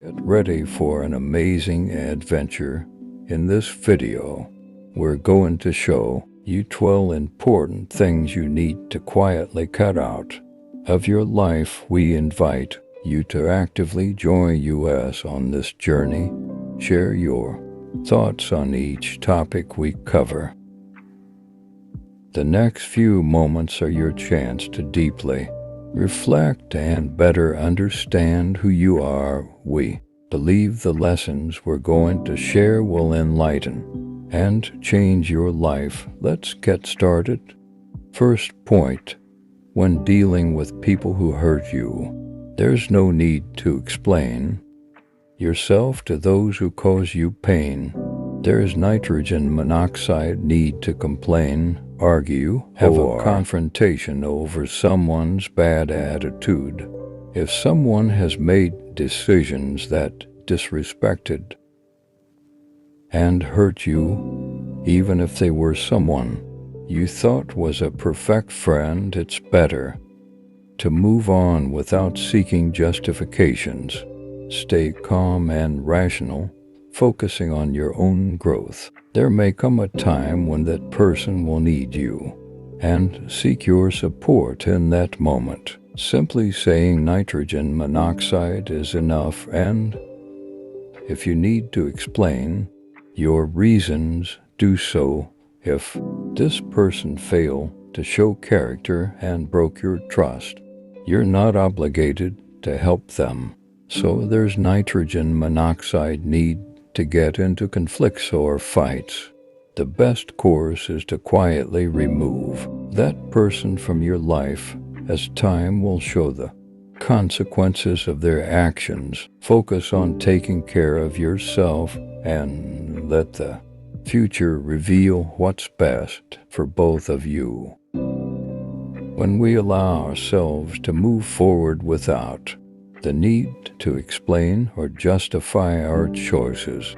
Get ready for an amazing adventure. In this video, we're going to show you 12 important things you need to quietly cut out of your life. We invite you to actively join us on this journey. Share your thoughts on each topic we cover. The next few moments are your chance to deeply reflect and better understand who you are. We believe the lessons we're going to share will enlighten and change your life. Let's get started. First point: when dealing with people who hurt you, there's no need to explain yourself to those who cause you pain. There is nitrogen monoxide need to complain, argue, have a confrontation over someone's bad attitude. If someone has made decisions that disrespected and hurt you, even if they were someone you thought was a perfect friend, it's better to move on without seeking justifications. Stay calm and rational, focusing on your own growth. There may come a time when that person will need you and seek your support in that moment. Simply saying nitrogen monoxide is enough, and if you need to explain your reasons, do so. If this person failed to show character and broke your trust, you're not obligated to help them. So there's nitrogen monoxide need to get into conflicts or fights. The best course is to quietly remove that person from your life, as time will show the consequences of their actions. Focus on taking care of yourself and let the future reveal what's best for both of you. When we allow ourselves to move forward without the need to explain or justify our choices,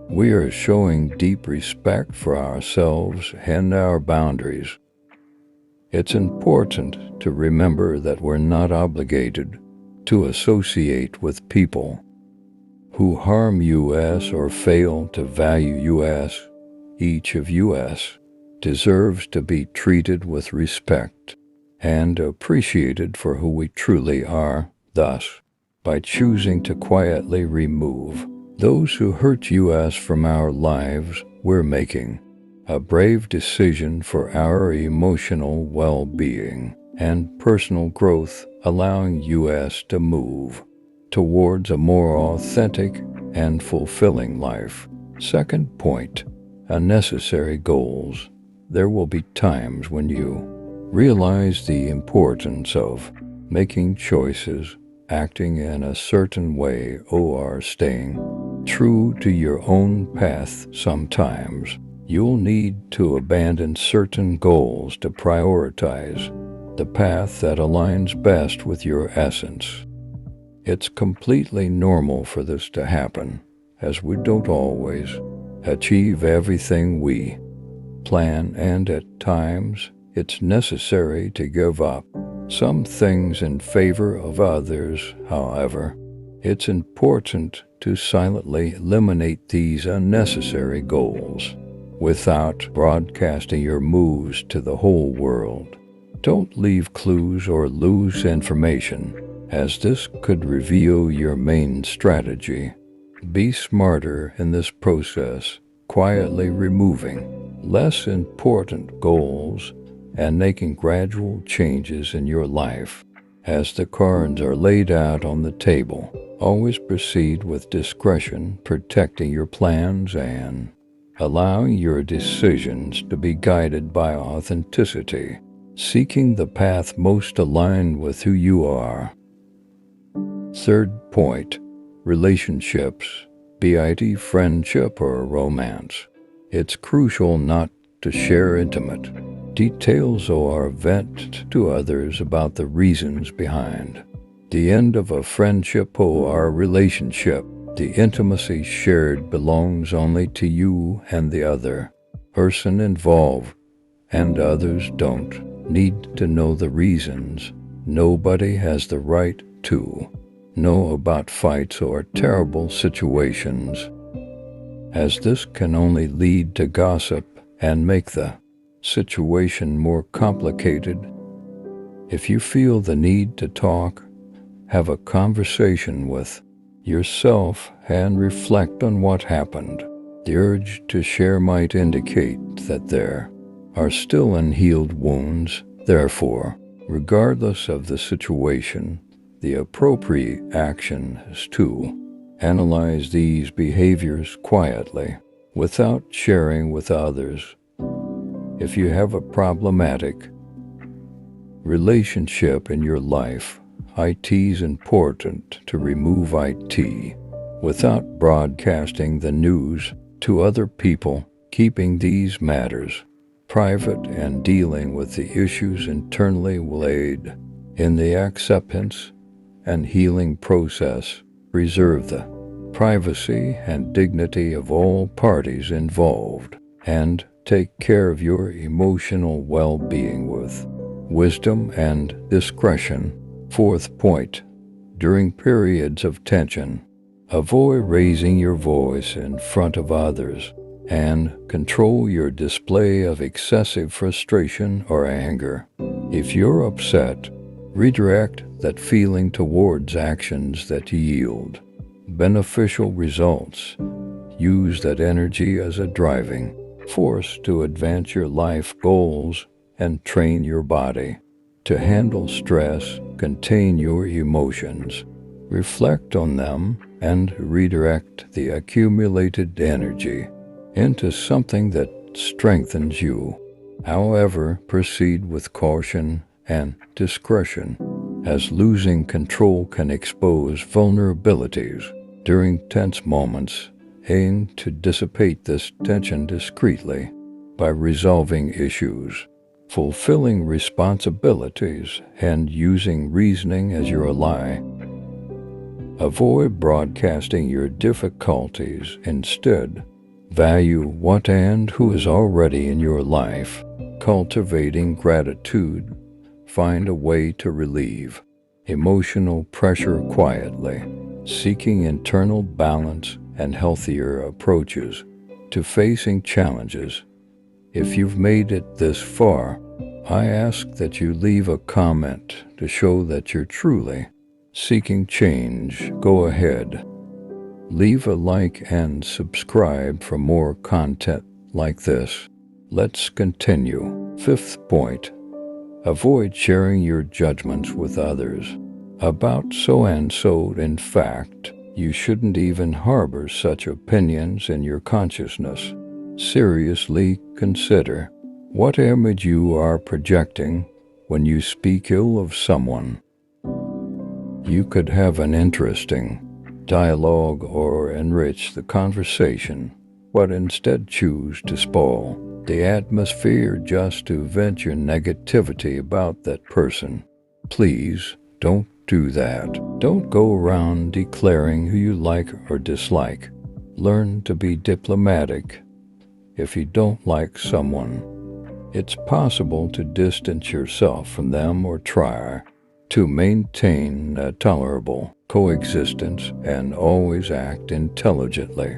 we are showing deep respect for ourselves and our boundaries. It's important to remember that we're not obligated to associate with people who harm us or fail to value us. Each of us deserves to be treated with respect and appreciated for who we truly are. Thus, by choosing to quietly remove those who hurt us from our lives, we're making a brave decision for our emotional well-being and personal growth, allowing us to move towards a more authentic and fulfilling life. Second point: unnecessary goals. There will be times when you realize the importance of making choices, acting in a certain way, or staying true to your own path. Sometimes you'll need to abandon certain goals to prioritize the path that aligns best with your essence. It's completely normal for this to happen, as we don't always achieve everything we plan, and at times it's necessary to give up some things in favor of others. However, it's important to silently eliminate these unnecessary goals without broadcasting your moves to the whole world. Don't leave clues or lose information, as this could reveal your main strategy. Be smarter in this process, quietly removing less important goals and making gradual changes in your life. As the cards are laid out on the table, always proceed with discretion, protecting your plans and allowing your decisions to be guided by authenticity, seeking the path most aligned with who you are. Third point: relationships, be it friendship or romance. It's crucial not to share intimate details or vent to others about the reasons behind the end of a friendship or relationship. The intimacy shared belongs only to you and the other person involved, and others don't need to know the reasons. Nobody has the right to know about fights or terrible situations, as this can only lead to gossip and make the situation more complicated. If you feel the need to talk, have a conversation with yourself and reflect on what happened. The urge to share might indicate that there are still unhealed wounds. Therefore, regardless of the situation, the appropriate action is to analyze these behaviors quietly, without sharing with others. If you have a problematic relationship in your life, it is important to remove it without broadcasting the news to other people. Keeping these matters private and dealing with the issues internally will aid in the acceptance and healing process. Preserve the privacy and dignity of all parties involved, and take care of your emotional well-being with wisdom and discretion. Fourth point, during periods of tension, avoid raising your voice in front of others and control your display of excessive frustration or anger. If you're upset, redirect that feeling towards actions that yield beneficial results. Use that energy as a driving force to advance your life goals and train your body to handle stress. Contain your emotions, reflect on them, and redirect the accumulated energy into something that strengthens you. However, proceed with caution and discretion, as losing control can expose vulnerabilities. During tense moments, aim to dissipate this tension discreetly by resolving issues, fulfilling responsibilities, and using reasoning as your ally. Avoid broadcasting your difficulties. Instead, value what and who is already in your life. Cultivating gratitude, find a way to relieve emotional pressure quietly, seeking internal balance and healthier approaches to facing challenges. If you've made it this far, I ask that you leave a comment to show that you're truly seeking change. Go ahead, leave a like and subscribe for more content like this. Let's continue. Fifth point, avoid sharing your judgments with others about so-and-so. In fact, you shouldn't even harbor such opinions in your consciousness. Seriously consider what image you are projecting when you speak ill of someone. You could have an interesting dialogue or enrich the conversation, but instead choose to spoil the atmosphere just to vent your negativity about that person. Please don't do that. Don't go around declaring who you like or dislike. Learn to be diplomatic. If you don't like someone, it's possible to distance yourself from them or try to maintain a tolerable coexistence and always act intelligently.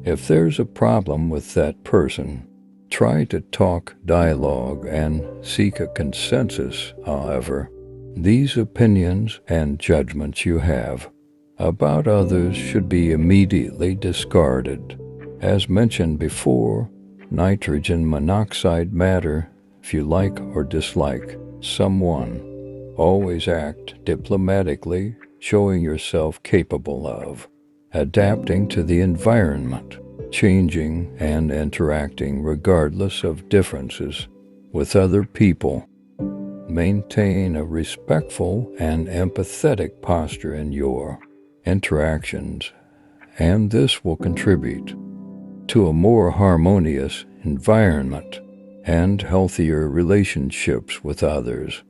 If there's a problem with that person, try to talk dialogue and seek a consensus. However, these opinions and judgments you have about others should be immediately discarded. As mentioned before, nitrogen monoxide matter. If you like or dislike someone, always act diplomatically, showing yourself capable of adapting to the environment, changing and interacting regardless of differences with other people. Maintain a respectful and empathetic posture in your interactions, and this will contribute to a more harmonious environment and healthier relationships with others.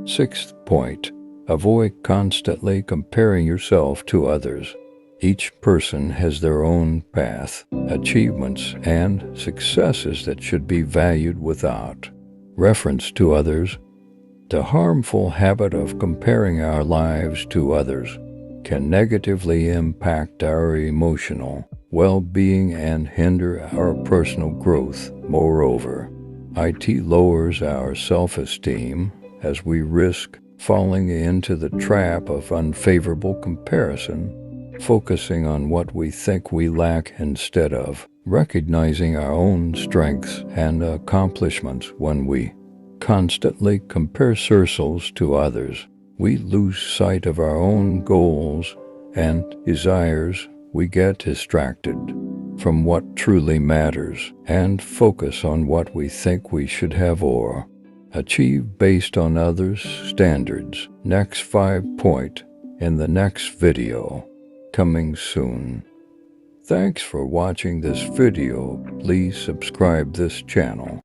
Sixth point, avoid constantly comparing yourself to others. Each person has their own path, achievements, and successes that should be valued without reference to others. The harmful habit of comparing our lives to others can negatively impact our emotional well-being and hinder our personal growth. Moreover, it lowers our self-esteem as we risk falling into the trap of unfavorable comparison, focusing on what we think we lack instead of recognizing our own strengths and accomplishments. When we constantly compare ourselves to others, we lose sight of our own goals and desires. We get distracted from what truly matters and focus on what we think we should have or achieve based on others' standards. Next 5 point in the next video, coming soon. Thanks for watching this video. Please subscribe this channel.